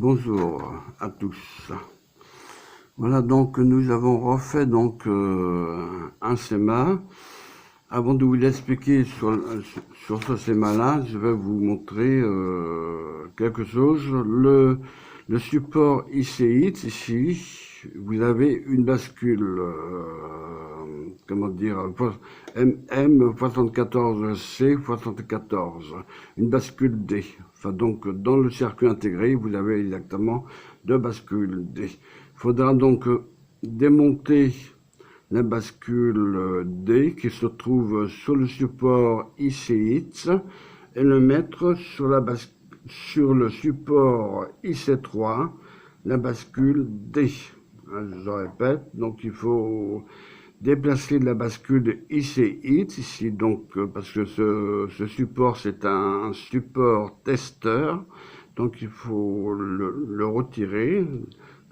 Bonjour à tous. Voilà, donc nous avons refait donc un schéma. Avant de vous l'expliquer sur ce schéma-là, je vais vous montrer quelque chose. Le support ICX ici, vous avez une bascule, comment dire, MM74C74, une bascule D. Enfin, donc, dans le circuit intégré, vous avez exactement deux bascules D. Il faudra donc démonter la bascule D qui se trouve sur le support ICX et le mettre sur le support IC3, la bascule D. Je répète, donc il faut déplacer la bascule ICX ici, donc parce que ce support c'est un support testeur, donc il faut le retirer.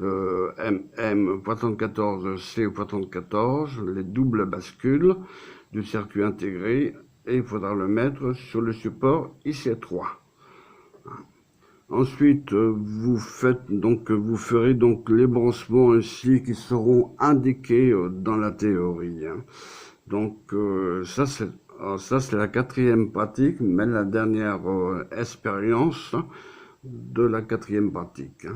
MM74C74, les doubles bascules du circuit intégré, et il faudra le mettre sur le support IC3. Ensuite, vous ferez donc les branchements ainsi qui seront indiqués dans la théorie. Donc ça c'est la quatrième pratique, mais la dernière expérience de la quatrième pratique.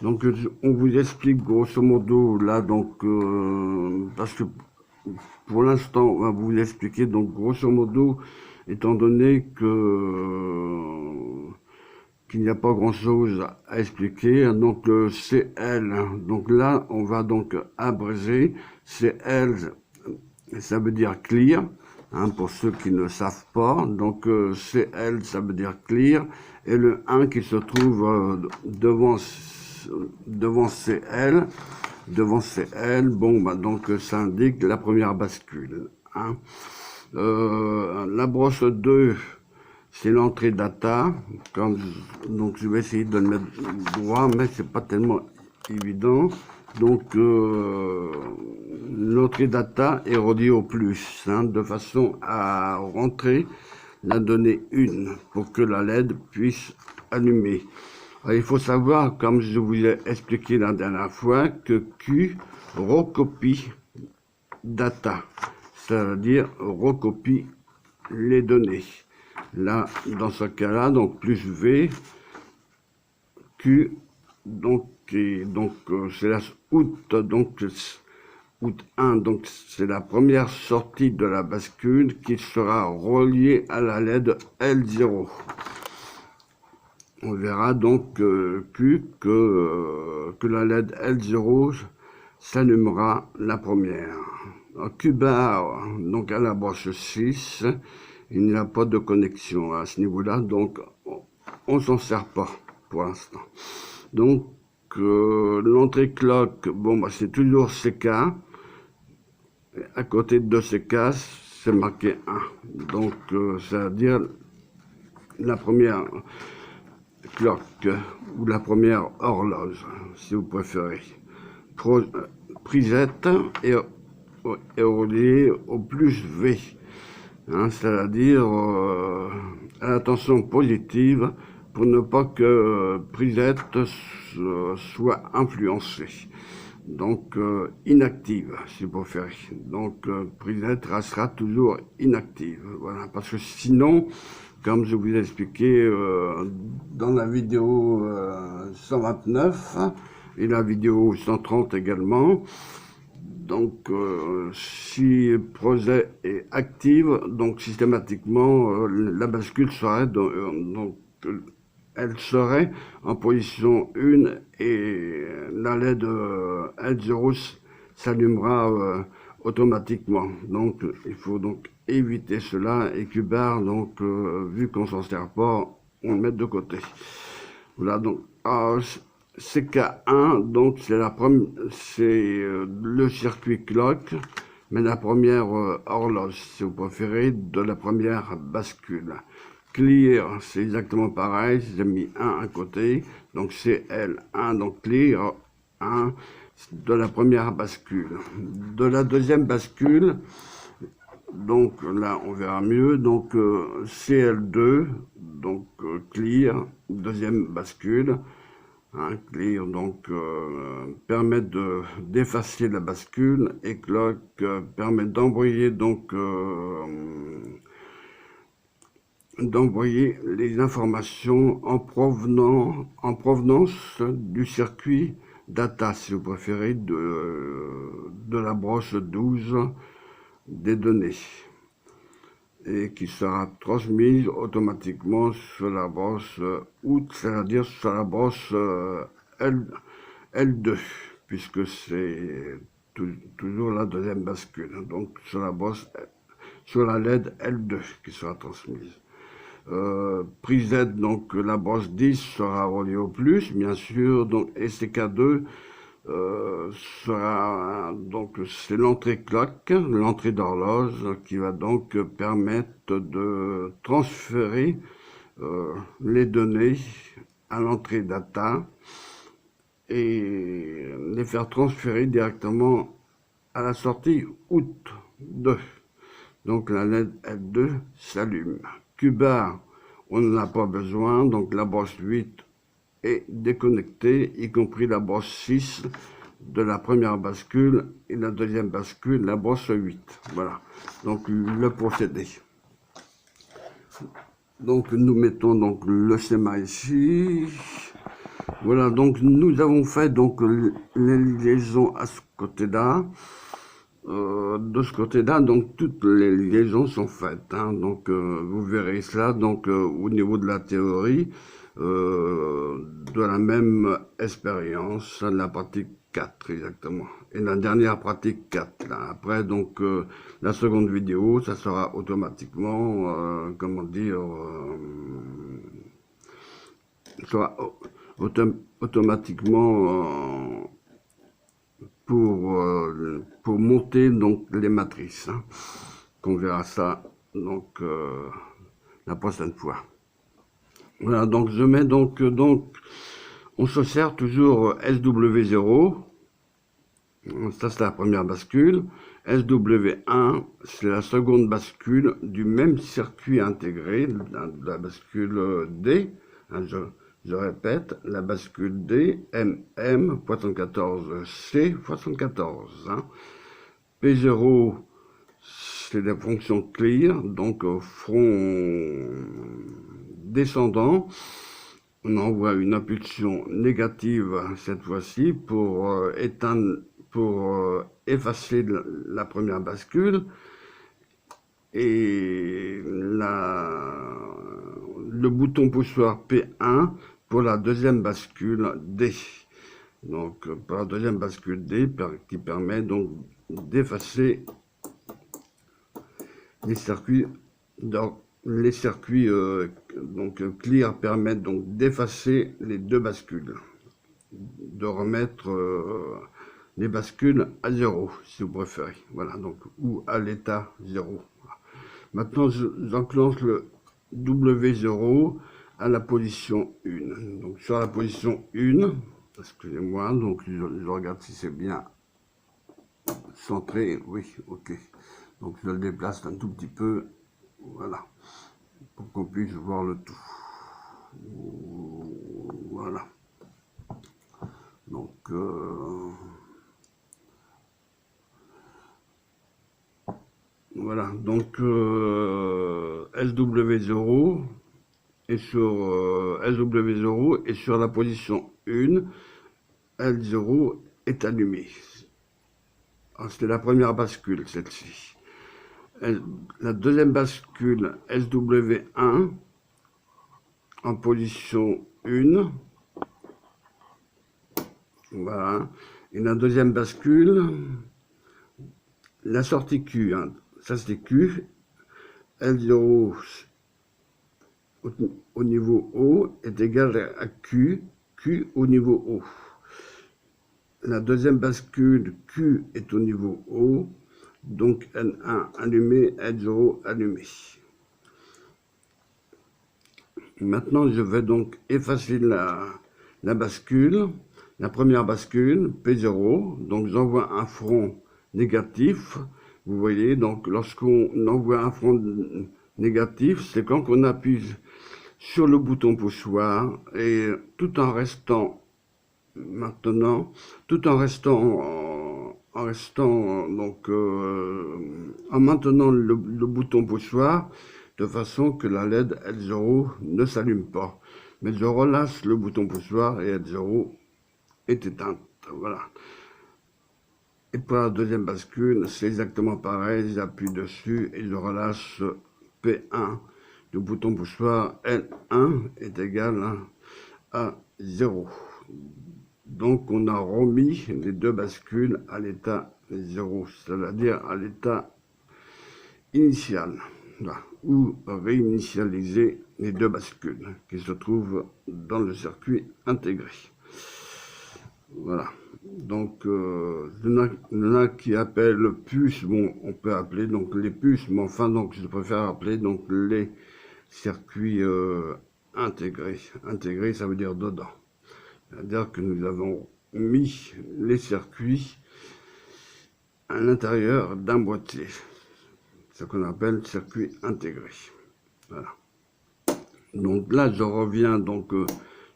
Donc on vous explique grosso modo là, donc parce que pour l'instant on va vous expliquer, donc grosso modo, étant donné qu'il n'y a pas grand chose à expliquer, donc CL, donc là on va donc abréger. CL, ça veut dire clear, pour ceux qui ne savent pas. Donc CL, ça veut dire clear, et le 1 qui se trouve devant CL, bon, donc ça indique la première bascule. La broche 2, c'est l'entrée data. Donc je vais essayer de le mettre droit, mais c'est pas tellement évident. Donc l'entrée data est reliée au plus, de façon à rentrer la donnée 1 pour que la LED puisse allumer. Alors, il faut savoir, comme je vous l'ai expliqué la dernière fois, que Q recopie data, ça veut dire recopie les données. Là, dans ce cas-là, donc plus V, Q, donc c'est la out 1, donc c'est la première sortie de la bascule qui sera reliée à la LED L0. On verra donc Q que la LED L0 s'allumera la première. Q bar, donc à la broche 6, il n'y a pas de connexion à ce niveau-là, donc on s'en sert pas pour l'instant. Donc l'entrée clock, bon, c'est toujours CK. À côté de CK, c'est marqué 1. Donc ça veut dire la première clock ou la première horloge, si vous préférez. Prisette est reliée au plus V, c'est-à-dire à la tension positive pour ne pas que prisette soit influencée. Donc inactive, si vous préférez. Donc prisette restera toujours inactive. Voilà, parce que sinon, comme je vous ai expliqué dans la vidéo 129 et la vidéo 130 également, donc si le projet est active, donc systématiquement la bascule serait elle serait en position 1 et la LED L0 s'allumera automatiquement. Donc il faut donc éviter cela, et Q-bar, donc vu qu'on s'en sert pas, on le met de côté. Voilà, donc CK1, donc c'est le circuit clock, mais la première horloge, si vous préférez, de la première bascule. Clear, c'est exactement pareil, j'ai mis 1 à côté, donc c'est L1, donc clear 1 de la première bascule. De la deuxième bascule, donc là on verra mieux, donc CL2, donc clear, deuxième bascule, Hein, clear, donc, permet d'effacer la bascule, et clock permet d'envoyer donc les informations en provenance du circuit data, si vous préférez, de la broche 12 des données, et qui sera transmise automatiquement sur la broche out, c'est-à-dire sur la broche L2, puisque c'est toujours la deuxième bascule, donc sur la broche, sur la LED L2 qui sera transmise. Preset, donc la broche 10 sera reliée au plus, bien sûr, donc STK2 sera, donc c'est l'entrée clock, l'entrée d'horloge, qui va donc permettre de transférer les données à l'entrée data et les faire transférer directement à la sortie out 2. Donc la LED L2 s'allume. Q-bar, on n'en a pas besoin, donc la broche 8 est déconnectée, y compris la broche 6 de la première bascule et la deuxième bascule, la broche 8. Voilà, donc le procédé. Donc nous mettons donc le schéma ici. Voilà, donc nous avons fait donc les liaisons à ce côté-là. De ce côté-là, donc toutes les liaisons sont faites. Hein, donc vous verrez cela donc au niveau de la théorie de la même expérience, la pratique 4 exactement. Et la dernière pratique 4. Là. Après donc la seconde vidéo, ça sera automatiquement, comment dire, sera automatiquement pour monter donc les matrices, hein, qu'on verra ça donc la prochaine fois. Voilà, donc je mets donc on se sert toujours SW0, ça c'est la première bascule. SW1 c'est la seconde bascule du même circuit intégré, la bascule D, hein, je répète, la bascule D, MM, 74C, 74. Hein. P0, c'est la fonction clear, donc front descendant. On envoie une impulsion négative cette fois-ci pour effacer la première bascule. Et le bouton poussoir P1 pour la deuxième bascule D. Donc pour la deuxième bascule D qui permet donc d'effacer les circuits. Les circuits donc clear permettent donc d'effacer les deux bascules, de remettre les bascules à 0 si vous préférez. Voilà, donc ou à l'état 0. Maintenant, j'enclenche le W0 à la position 1. Donc, sur la position 1, excusez-moi, donc je regarde si c'est bien centré. Oui, ok. Donc, je le déplace un tout petit peu. Voilà. Pour qu'on puisse voir le tout. Voilà. Donc, voilà, donc SW0 est sur SW0 est sur la position 1, L0 est allumé. C'est la première bascule, celle-ci. La deuxième bascule, SW1, en position 1. Voilà. Et la deuxième bascule, la sortie Q, hein. Ça c'est Q, L0 au niveau O est égal à Q, Q au niveau O. La deuxième bascule, Q est au niveau O, donc N1 allumé, L0 allumé. Maintenant, je vais donc effacer la bascule, la première bascule, P0, donc j'envoie un front négatif. Vous voyez, donc lorsqu'on envoie un front négatif, c'est quand on appuie sur le bouton poussoir et tout en restant maintenant, tout en en maintenant le bouton poussoir de façon que la LED L0 ne s'allume pas. Mais je relâche le bouton poussoir et L0 est éteinte. Voilà. Et pour la deuxième bascule, c'est exactement pareil. J'appuie dessus et je relâche P1. Le bouton poussoir L1 est égal à 0. Donc on a remis les deux bascules à l'état 0, c'est-à-dire à l'état initial, ou réinitialiser les deux bascules qui se trouvent dans le circuit intégré. Voilà. Donc, il y en a qui appellent puces, bon, on peut appeler donc les puces, mais enfin, donc, je préfère appeler donc les circuits intégrés. Intégrés, ça veut dire dedans. C'est-à-dire que nous avons mis les circuits à l'intérieur d'un boîtier. Ce qu'on appelle circuit intégré. Voilà. Donc là, je reviens donc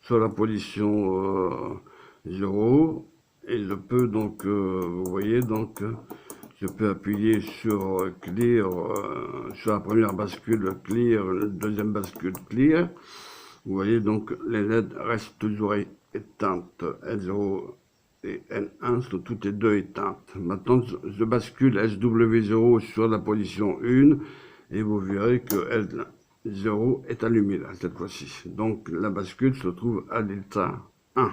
sur la position 0 et je peux donc, vous voyez, donc je peux appuyer sur clear, sur la première bascule clear, la deuxième bascule clear. Vous voyez donc les LED restent toujours éteintes, L0 et N1 sont toutes les deux éteintes. Maintenant, je bascule SW0 sur la position 1 et vous verrez que L0 est allumé là, cette fois-ci. Donc la bascule se trouve à l'état 1.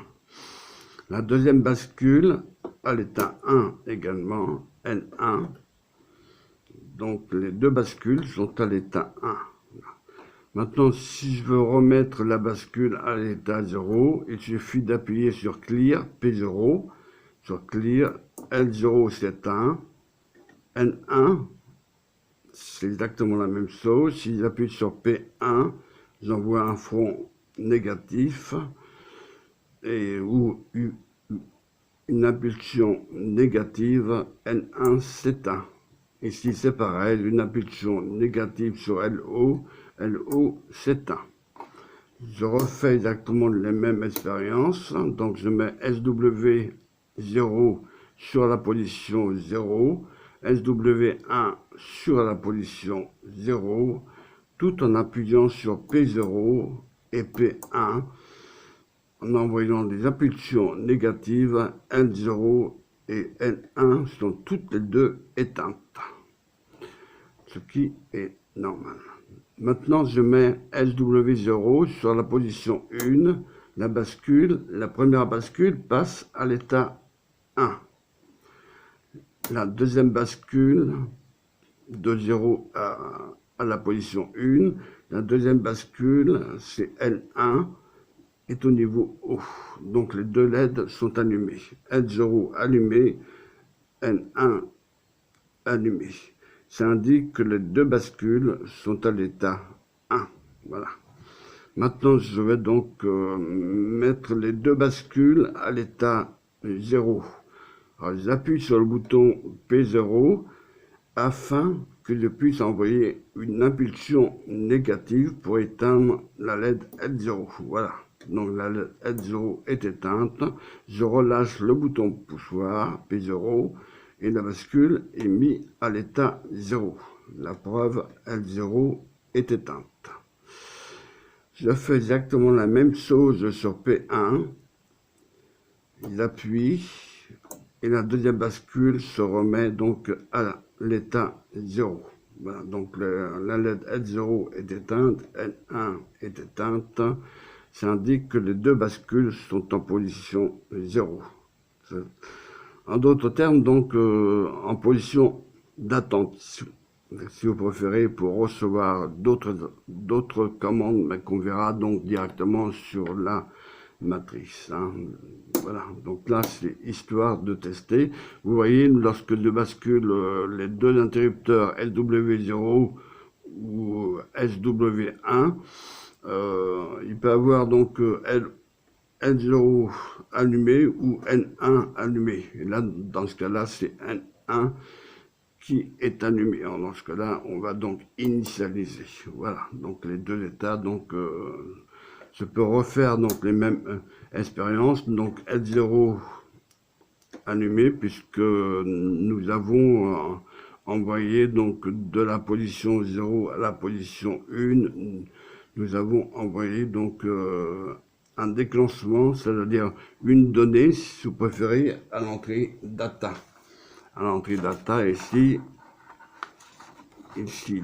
La deuxième bascule à l'état 1 également, N1. Donc les deux bascules sont à l'état 1. Maintenant, si je veux remettre la bascule à l'état 0, il suffit d'appuyer sur Clear, P0, sur Clear, L0 s'éteint, N1, c'est exactement la même chose. Si j'appuie sur P1, j'envoie un front négatif, ou une impulsion négative, N1 s'éteint. Ici, c'est pareil, une impulsion négative sur LO, LO s'éteint. Je refais exactement les mêmes expériences. Donc, je mets SW0 sur la position 0, SW1 sur la position 0, tout en appuyant sur P0 et P1, en envoyant des impulsions négatives. L0 et L1 sont toutes les deux éteintes, ce qui est normal. Maintenant, je mets SW0 sur la position 1. La première bascule passe à l'état 1. La deuxième bascule de 0 à la position 1. La deuxième bascule, c'est L1, est au niveau haut. Donc les deux LED sont allumés. L0 allumé, N1 allumé. Ça indique que les deux bascules sont à l'état 1. Voilà. Maintenant, je vais donc mettre les deux bascules à l'état 0. Alors, j'appuie sur le bouton P0 afin que je puisse envoyer une impulsion négative pour éteindre la LED L0. Voilà. Donc la LED L0 est éteinte. Je relâche le bouton poussoir P0 et la bascule est mise à l'état 0. La preuve, L0 est éteinte. Je fais exactement la même chose sur P1. J'appuie et la deuxième bascule se remet donc à l'état 0. Voilà, donc la LED L0 est éteinte, L1 est éteinte. Ça indique que les deux bascules sont en position 0. En d'autres termes, donc, en position d'attente, si vous préférez, pour recevoir d'autres commandes, mais qu'on verra donc directement sur la matrice. Hein. Voilà, donc là, c'est histoire de tester. Vous voyez, lorsque je bascule les deux interrupteurs SW0 ou SW1, il peut avoir donc L0 allumé ou N1 allumé. Et là, dans ce cas-là, c'est N1 qui est allumé. Alors, dans ce cas-là, on va donc initialiser. Voilà, donc les deux états. Donc, je peux refaire donc les mêmes expérience, donc L0 allumé, puisque nous avons envoyé donc de la position 0 à la position 1, nous avons envoyé donc un déclenchement, c'est-à-dire une donnée, si vous préférez, à l'entrée data. À l'entrée data ici,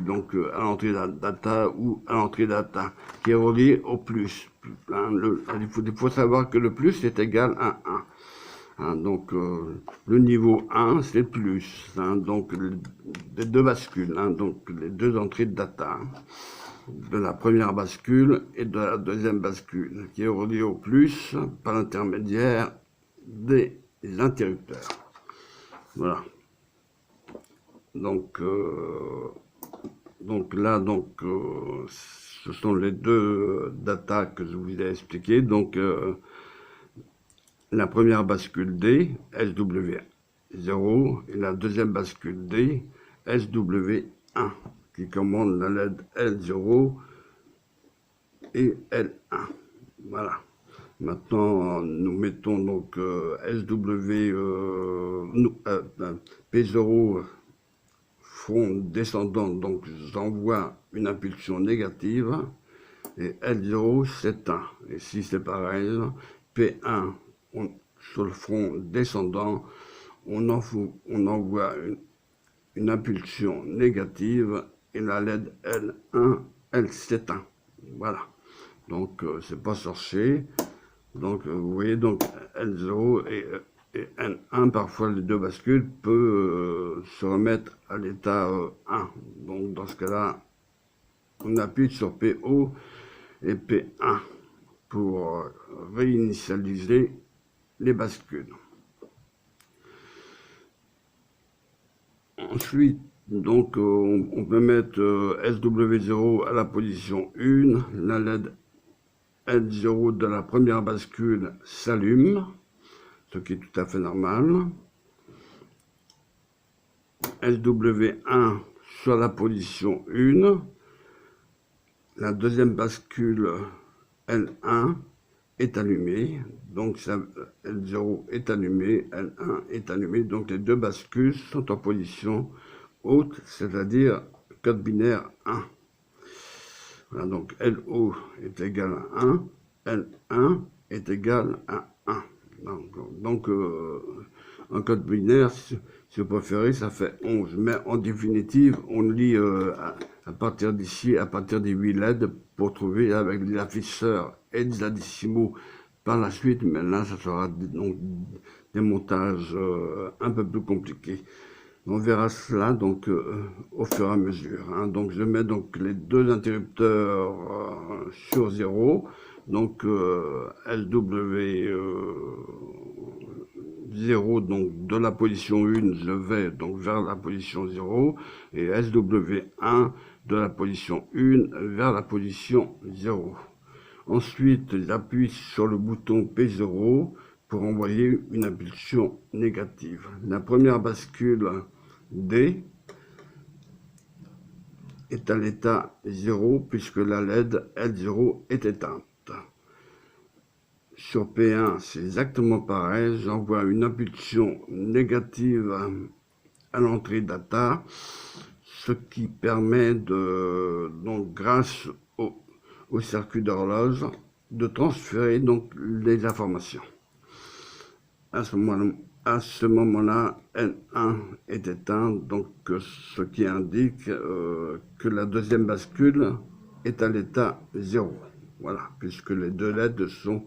donc à l'entrée data ou à l'entrée data, qui est relié au plus. Hein, il faut savoir que le plus est égal à 1. Hein, donc le niveau 1 c'est plus, hein, donc les deux bascules, hein, donc les deux entrées de data, hein, de la première bascule et de la deuxième bascule, qui est reliée au plus par l'intermédiaire des interrupteurs. Voilà. Donc là, ce sont les deux data que je vous ai expliqué. Donc la première bascule D, SW0, et la deuxième bascule D, SW1, qui commande la LED L0 et L1. Voilà. Maintenant, nous mettons donc P0 front descendant, donc j'envoie une impulsion négative, et L0 s'éteint. Et si c'est pareil, P1 sur le front descendant, on envoie une impulsion négative et la LED L1, elle s'éteint. Voilà. Donc, c'est pas sorcier. Donc, vous voyez, donc L0 et N1, parfois les deux bascules peuvent se remettre à l'état 1. Donc, dans ce cas-là, on appuie sur PO et P1 pour réinitialiser les bascules. Ensuite, donc, on peut mettre SW0 à la position 1, la LED L0 de la première bascule s'allume, ce qui est tout à fait normal. SW1 sur la position 1, la deuxième bascule L1 est allumée, donc L0 est allumé, L1 est allumé, donc les deux bascules sont en position haute, c'est-à-dire code binaire 1. Voilà, donc LO est égal à 1, L1 est égal à 1. Donc en code binaire, si vous préférez, ça fait 11. Mais en définitive, on lit à partir d'ici, à partir des 8 LED, pour trouver avec les afficheurs et des addécimaux par la suite. Mais là, ça sera donc des montages un peu plus compliqués. On verra cela donc au fur et à mesure. Hein. Donc je mets donc les deux interrupteurs sur 0. Donc SW0, donc de la position 1, je vais donc vers la position 0. Et SW1 de la position 1 vers la position 0. Ensuite, j'appuie sur le bouton P0 pour envoyer une impulsion négative. La première bascule D est à l'état 0 puisque la LED L0 est éteinte. Sur P1, c'est exactement pareil. J'envoie une impulsion négative à l'entrée data, ce qui permet donc grâce au circuit d'horloge, de transférer donc les informations. À ce moment-là, N1 est éteint, donc ce qui indique que la deuxième bascule est à l'état 0. Voilà, puisque les deux LED sont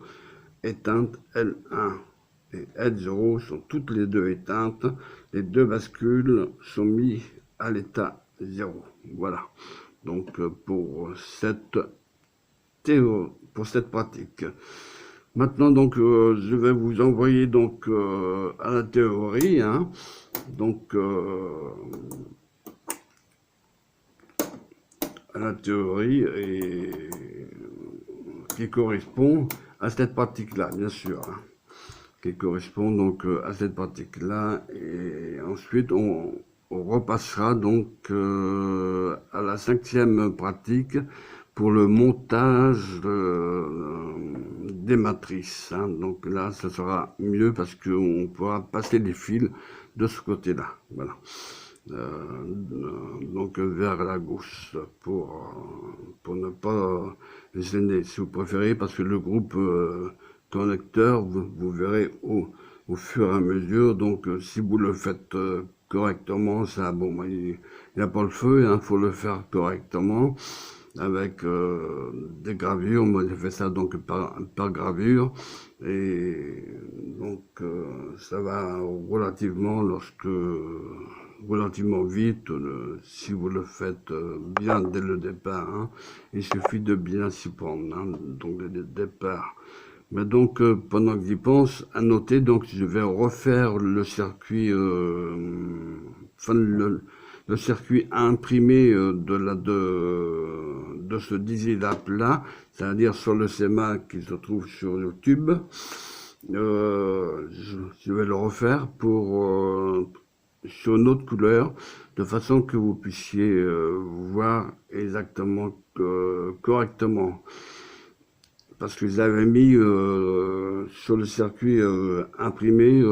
éteintes, L1 et L0 sont toutes les deux éteintes, les deux bascules sont mises à l'état 0. Voilà, donc pour cette pratique. Maintenant, donc, je vais vous envoyer donc à la théorie, hein, donc à la théorie et qui correspond à cette pratique-là, bien sûr, hein, qui correspond donc à cette pratique-là, et ensuite on repassera donc à la 5e pratique pour le montage des matrices, hein. Donc là, ça sera mieux parce qu'on pourra passer les fils de ce côté-là. Voilà. Donc vers la gauche pour ne pas gêner, si vous préférez, parce que le groupe connecteur, vous verrez au fur et à mesure. Donc si vous le faites correctement, ça, bon, il n'y a pas le feu, il faut le faire correctement avec des gravures. Moi j'ai fait ça donc par gravure, et donc ça va relativement vite si vous le faites bien dès le départ, hein. Il suffit de bien s'y prendre, hein, donc dès le départ. Mais donc pendant que j'y pense, à noter, donc je vais refaire le circuit, enfin le circuit imprimé de ce Dizilab là, c'est-à-dire sur le schéma qui se trouve sur YouTube. Je vais le refaire sur une autre couleur, de façon que vous puissiez voir exactement correctement. Parce que j'avais mis sur le circuit imprimé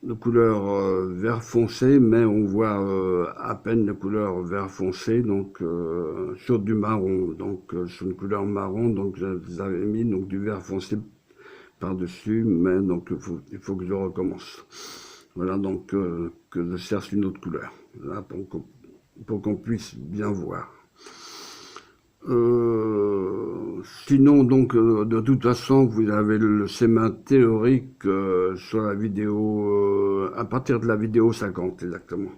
de couleur vert foncé, mais on voit à peine de couleur vert foncé, donc sur du marron, donc sur une couleur marron, donc j'avais mis donc du vert foncé par-dessus, mais donc il faut que je recommence. Voilà, donc que je cherche une autre couleur, là, pour qu'on puisse bien voir. Sinon, donc, de toute façon, vous avez le schéma théorique sur la vidéo, à partir de la vidéo 50, exactement.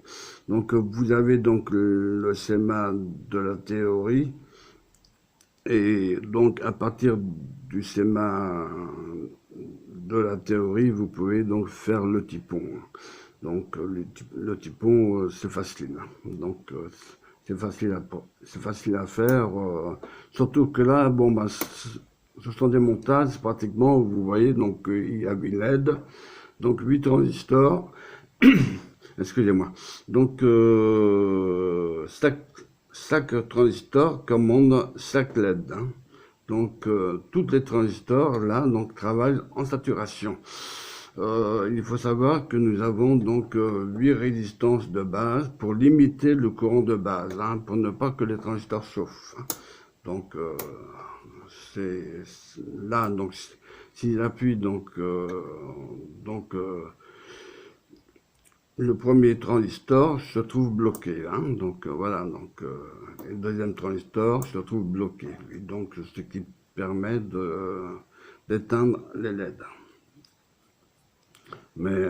Donc, vous avez donc le schéma de la théorie, et donc, à partir du schéma de la théorie, vous pouvez donc faire le typon. Donc, le typon, c'est facile. Donc, c'est facile à faire, surtout que là, bon, bah, ce sont des montages, pratiquement, vous voyez, donc il y a 8 LED, donc 8 transistors, excusez-moi, donc chaque transistor commande chaque LED, hein. Donc tous les transistors, là, donc travaillent en saturation. Il faut savoir que nous avons donc 8 résistances de base pour limiter le courant de base, hein, pour ne pas que les transistors chauffent. Donc c'est là, donc si j'appuie le premier transistor se trouve bloqué, hein, donc voilà, donc le deuxième transistor se trouve bloqué, et donc ce qui permet d'éteindre les LED. Mais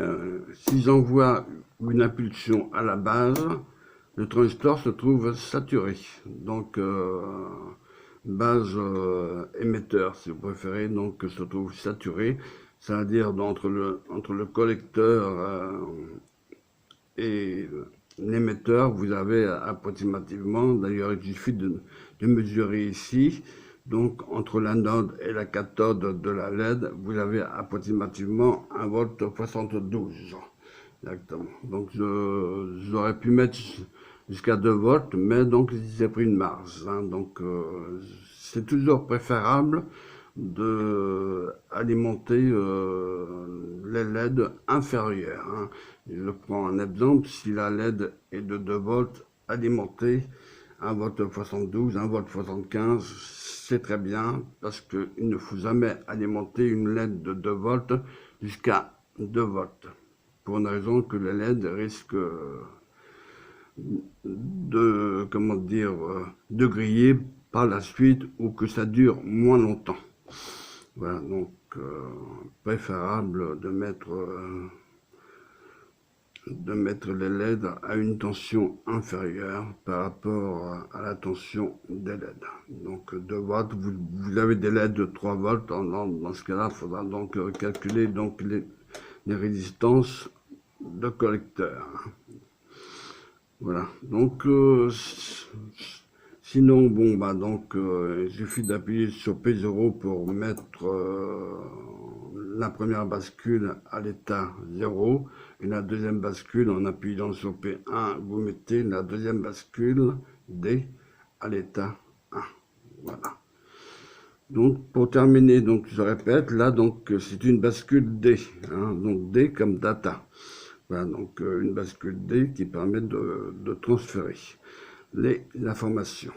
si j'envoie une impulsion à la base, le transistor se trouve saturé. Donc base émetteur, si vous préférez, donc se trouve saturé, c'est-à-dire entre le collecteur et l'émetteur, vous avez approximativement, d'ailleurs il suffit de mesurer ici, donc entre l'anode et la cathode de la LED, vous avez approximativement 1,72 V. Exactement. Donc j'aurais pu mettre jusqu'à 2 volts, mais donc j'ai pris une marge, hein. Donc c'est toujours préférable d'alimenter les LED inférieurs, hein. Je prends un exemple, si la LED est de 2 volts, alimentée 1,72 V, 1,75 V, c'est très bien, parce qu'il ne faut jamais alimenter une LED de 2 volts jusqu'à 2 volts, pour une raison que les LED risquent de griller par la suite, ou que ça dure moins longtemps. Voilà, donc préférable de mettre les LED à une tension inférieure par rapport à la tension des LED. Donc 2 volts, vous avez des LED de 3 volts, dans ce cas-là, il faudra donc calculer donc les résistances de collecteur. Voilà, donc sinon, bon, bah donc il suffit d'appuyer sur P0 pour mettre la première bascule à l'état 0, et la deuxième bascule, en appuyant sur P1, vous mettez la deuxième bascule D à l'état 1. Voilà. Donc, pour terminer, donc, je répète, là, donc, c'est une bascule D, hein, donc D comme data. Voilà, donc, une bascule D qui permet de transférer les informations.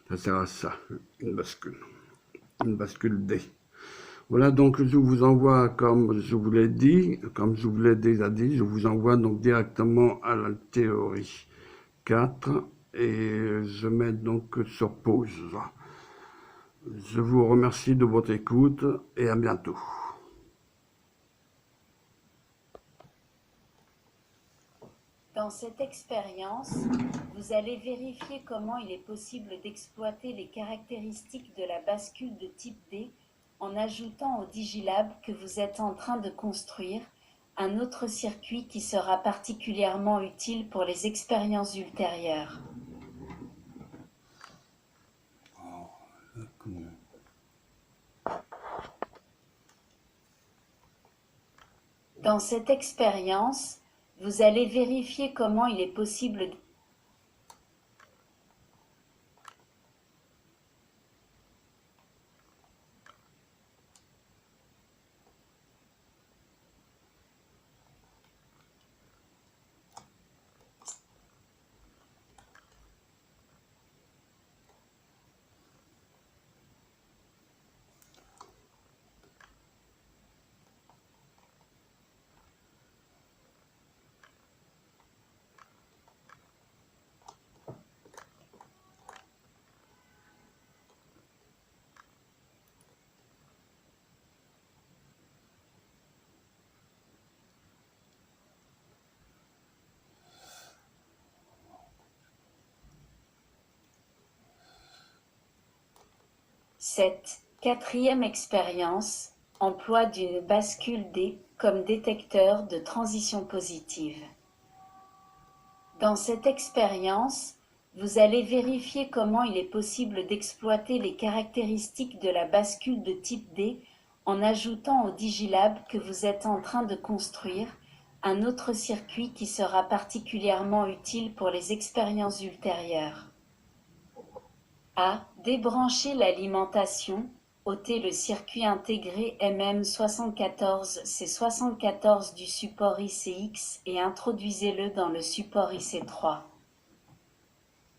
Ça sert à ça, une bascule D. Voilà, donc, je vous envoie, comme je vous l'ai dit, comme je vous l'ai déjà dit, je vous envoie donc directement à la théorie 4 et je mets donc sur pause. Je vous remercie de votre écoute et à bientôt. Dans cette expérience, vous allez vérifier comment il est possible d'exploiter les caractéristiques de la bascule de type D en ajoutant au Digilab que vous êtes en train de construire un autre circuit qui sera particulièrement utile pour les expériences ultérieures. Dans cette expérience, vous allez vérifier comment il est possible de Cette quatrième expérience emploie d'une bascule D comme détecteur de transition positive. Dans cette expérience, vous allez vérifier comment il est possible d'exploiter les caractéristiques de la bascule de type D en ajoutant au Digilab que vous êtes en train de construire un autre circuit qui sera particulièrement utile pour les expériences ultérieures. A. Débrancher l'alimentation, ôter le circuit intégré MM74C74 du support ICX et introduisez-le dans le support IC3.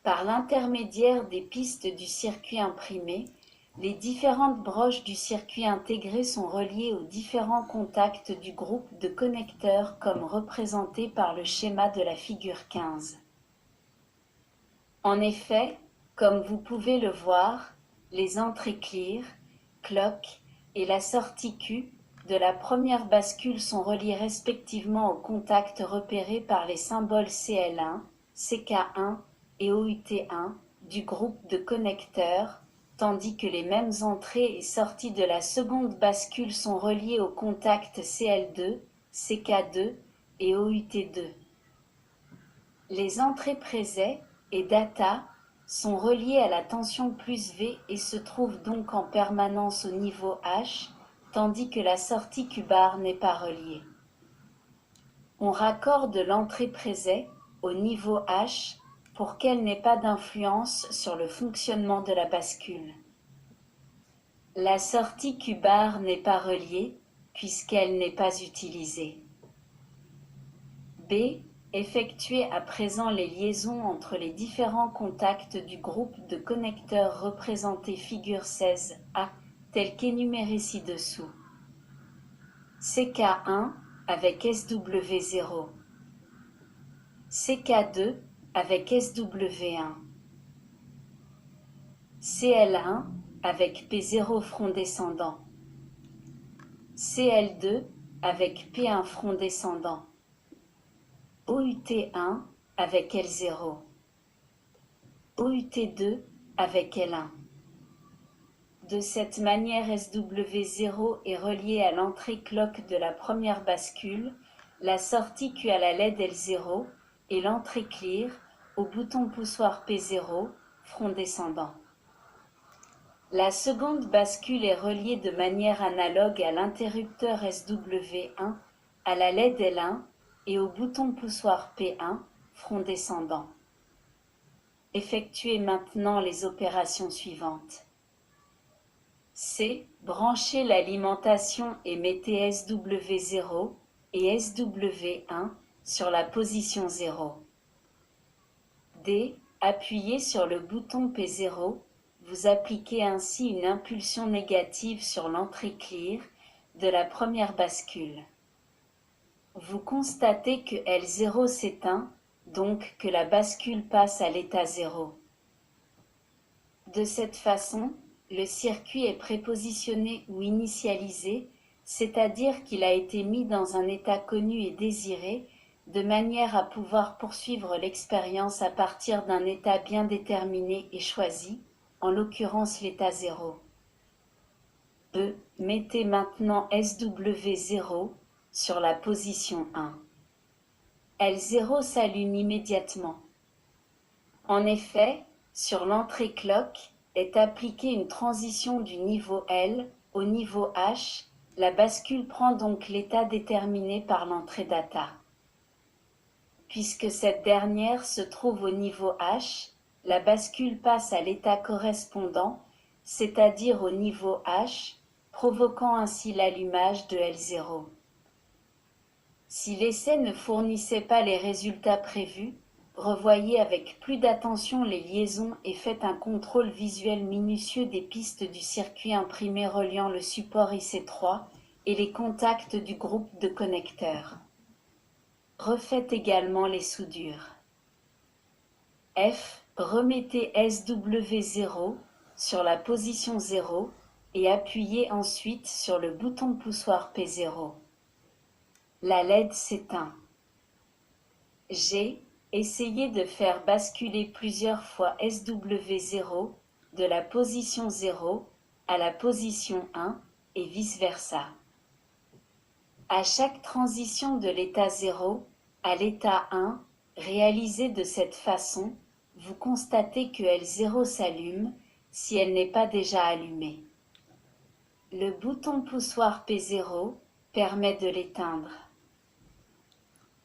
Par l'intermédiaire des pistes du circuit imprimé, les différentes broches du circuit intégré sont reliées aux différents contacts du groupe de connecteurs comme représenté par le schéma de la figure 15. En effet, comme vous pouvez le voir, les entrées clear, clock et la sortie Q de la première bascule sont reliées respectivement aux contacts repérés par les symboles CL1, CK1 et OUT1 du groupe de connecteurs, tandis que les mêmes entrées et sorties de la seconde bascule sont reliées aux contacts CL2, CK2 et OUT2. Les entrées présets et data sont reliées à la tension plus V et se trouvent donc en permanence au niveau H, tandis que la sortie Q-bar n'est pas reliée. On raccorde l'entrée préset au niveau H pour qu'elle n'ait pas d'influence sur le fonctionnement de la bascule. La sortie Q-bar n'est pas reliée puisqu'elle n'est pas utilisée. B. Effectuez à présent les liaisons entre les différents contacts du groupe de connecteurs représenté figure 16A, tel qu'énuméré ci-dessous. CK1 avec SW0, CK2 avec SW1, CL1 avec P0 front descendant, CL2 avec P1 front descendant, OUT1 avec L0, OUT2 avec L1. De cette manière, SW0 est relié à l'entrée clock de la première bascule, la sortie Q à la LED L0 et l'entrée clear au bouton poussoir P0, front descendant. La seconde bascule est reliée de manière analogue à l'interrupteur SW1, à la LED L1 et au bouton poussoir P1, front descendant. Effectuez maintenant les opérations suivantes. C. Branchez l'alimentation et mettez SW0 et SW1 sur la position 0. D. Appuyez sur le bouton P0, vous appliquez ainsi une impulsion négative sur l'entrée clear de la première bascule. Vous constatez que L0 s'éteint, donc que la bascule passe à l'état 0. De cette façon, le circuit est prépositionné ou initialisé, c'est-à-dire qu'il a été mis dans un état connu et désiré, de manière à pouvoir poursuivre l'expérience à partir d'un état bien déterminé et choisi, en l'occurrence l'état 0. E. Mettez maintenant SW0 sur la position 1. L0 s'allume immédiatement. En effet, sur l'entrée clock est appliquée une transition du niveau L au niveau H, la bascule prend donc l'état déterminé par l'entrée data. Puisque cette dernière se trouve au niveau H, la bascule passe à l'état correspondant, c'est-à-dire au niveau H, provoquant ainsi l'allumage de L0. Si l'essai ne fournissait pas les résultats prévus, revoyez avec plus d'attention les liaisons et faites un contrôle visuel minutieux des pistes du circuit imprimé reliant le support IC3 et les contacts du groupe de connecteurs. Refaites également les soudures. F. Remettez SW0 sur la position 0 et appuyez ensuite sur le bouton poussoir P0. La LED s'éteint. G. Essayez de faire basculer plusieurs fois SW0 de la position 0 à la position 1 et vice-versa. À chaque transition de l'état 0 à l'état 1, réalisée de cette façon, vous constatez que L0 s'allume si elle n'est pas déjà allumée. Le bouton poussoir P0 permet de l'éteindre.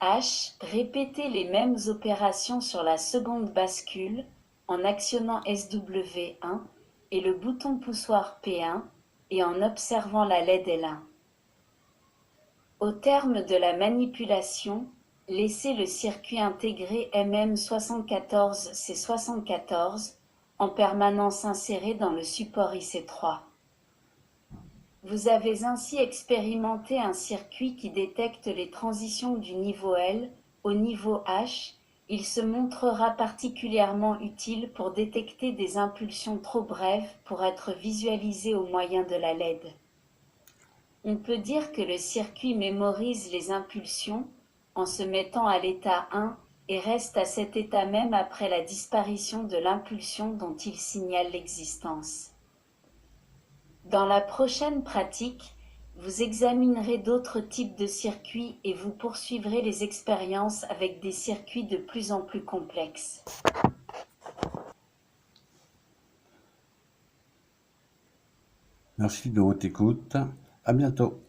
H. Répétez les mêmes opérations sur la seconde bascule en actionnant SW1 et le bouton poussoir P1 et en observant la LED L1. Au terme de la manipulation, laissez le circuit intégré MM74C74 en permanence inséré dans le support IC3. Vous avez ainsi expérimenté un circuit qui détecte les transitions du niveau L au niveau H. Il se montrera particulièrement utile pour détecter des impulsions trop brèves pour être visualisées au moyen de la LED. On peut dire que le circuit mémorise les impulsions en se mettant à l'état 1 et reste à cet état même après la disparition de l'impulsion dont il signale l'existence. Dans la prochaine pratique, vous examinerez d'autres types de circuits et vous poursuivrez les expériences avec des circuits de plus en plus complexes. Merci de votre écoute. À bientôt.